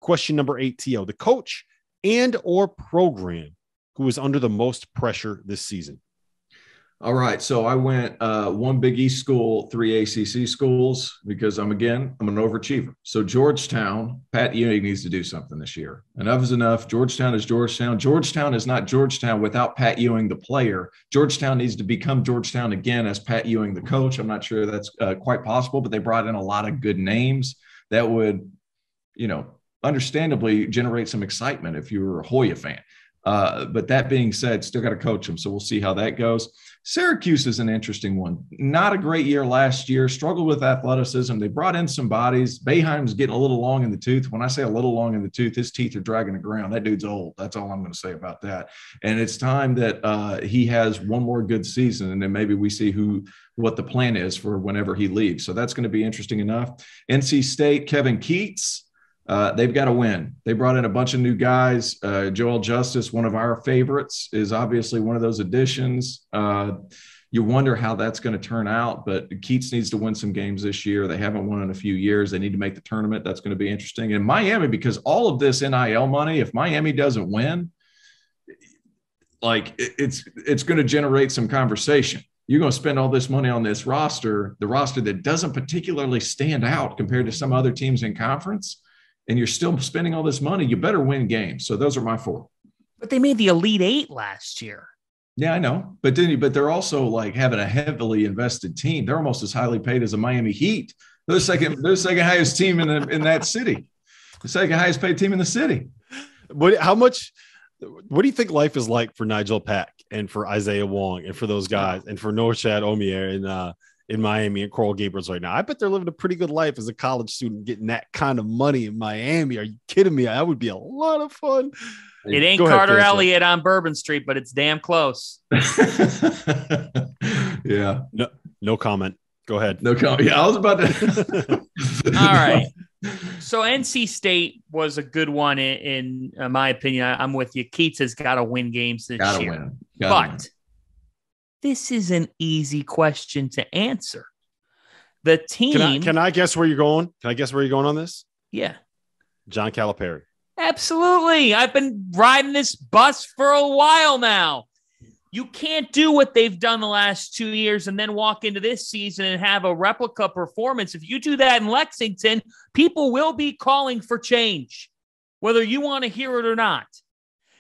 question number 8, T.O., the coach and or program who is under the most pressure this season. All right. So I went one Big East school, 3 ACC schools, because I'm an overachiever. So Georgetown, Pat Ewing needs to do something this year. Enough is enough. Georgetown is Georgetown. Georgetown is not Georgetown without Pat Ewing, the player. Georgetown needs to become Georgetown again as Pat Ewing, the coach. I'm not sure that's quite possible, but they brought in a lot of good names that would, understandably generate some excitement if you were a Hoya fan. But that being said, still got to coach them. So we'll see how that goes. Syracuse is an interesting one. Not a great year last year, struggled with athleticism. They brought in some bodies. Boeheim's getting a little long in the tooth. When I say a little long in the tooth, his teeth are dragging the ground. That dude's old. That's all I'm going to say about that. And it's time that he has one more good season, and then maybe we see what the plan is for whenever he leaves. So that's going to be interesting enough. NC State, Kevin Keatts. They've got to win. They brought in a bunch of new guys. Joel Justice, one of our favorites, is obviously one of those additions. You wonder how that's going to turn out, but Keatts needs to win some games this year. They haven't won in a few years. They need to make the tournament. That's going to be interesting. And Miami, because all of this NIL money, if Miami doesn't win, it's going to generate some conversation. You're going to spend all this money on this roster, the roster that doesn't particularly stand out compared to some other teams in conference, and you're still spending all this money, you better win games. So those are my 4. But they made the Elite 8 last year. Yeah, I know. But they're also like having a heavily invested team. They're almost as highly paid as the Miami Heat. They're the second highest team in that city. The second highest paid team in the city. What do you think life is like for Nigel Pack and for Isaiah Wong and for those guys and for Norshad Omier in Miami and Coral Gables right now? I bet they're living a pretty good life as a college student getting that kind of money in Miami. Are you kidding me? That would be a lot of fun. It ain't Carter Elliott on Bourbon Street, but it's damn close. Yeah. No comment. Go ahead. No comment. Yeah, I was about to. All right. So NC State was a good one in my opinion. I'm with you. Keatts has got to win games this year. But this is an easy question to answer. The team. Can I guess where you're going? Can I guess where you're going on this? Yeah. John Calipari. Absolutely. I've been riding this bus for a while now. You can't do what they've done the last 2 years and then walk into this season and have a replica performance. If you do that in Lexington, people will be calling for change, whether you want to hear it or not.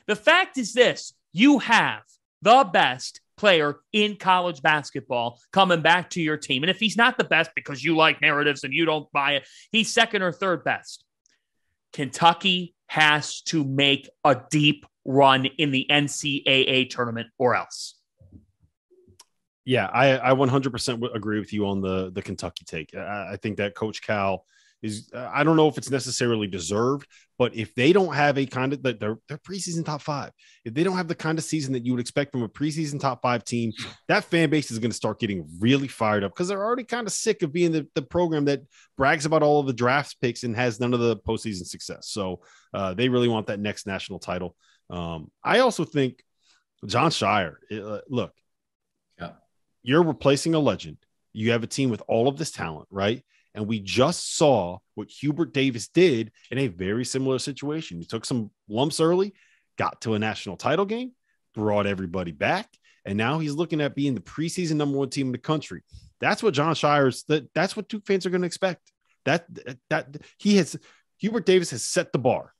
The fact is this: you have the best player in college basketball coming back to your team. And if he's not the best because you like narratives and you don't buy it, he's second or third best. Kentucky has to make a deep run in the NCAA tournament or else. Yeah, I 100% agree with you on the Kentucky take. I think that Coach Cal is, I don't know if it's necessarily deserved, but if they don't have a kind of, they're preseason top 5, if they don't have the kind of season that you would expect from a preseason top 5 team, that fan base is going to start getting really fired up because they're already kind of sick of being the program that brags about all of the draft picks and has none of the postseason success. So they really want that next national title. I also think John Shire, look, you're replacing a legend. You have a team with all of this talent, right? And we just saw what Hubert Davis did in a very similar situation. He took some lumps early, got to a national title game, brought everybody back, and now he's looking at being the preseason #1 team in the country. That's what John Shire's. That's what Duke fans are going to expect. Hubert Davis has set the bar.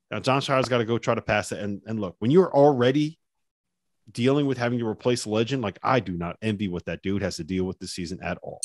Now John Shire's got to go try to pass it. And look, when you're already dealing with having to replace a legend, like I do not envy what that dude has to deal with this season at all.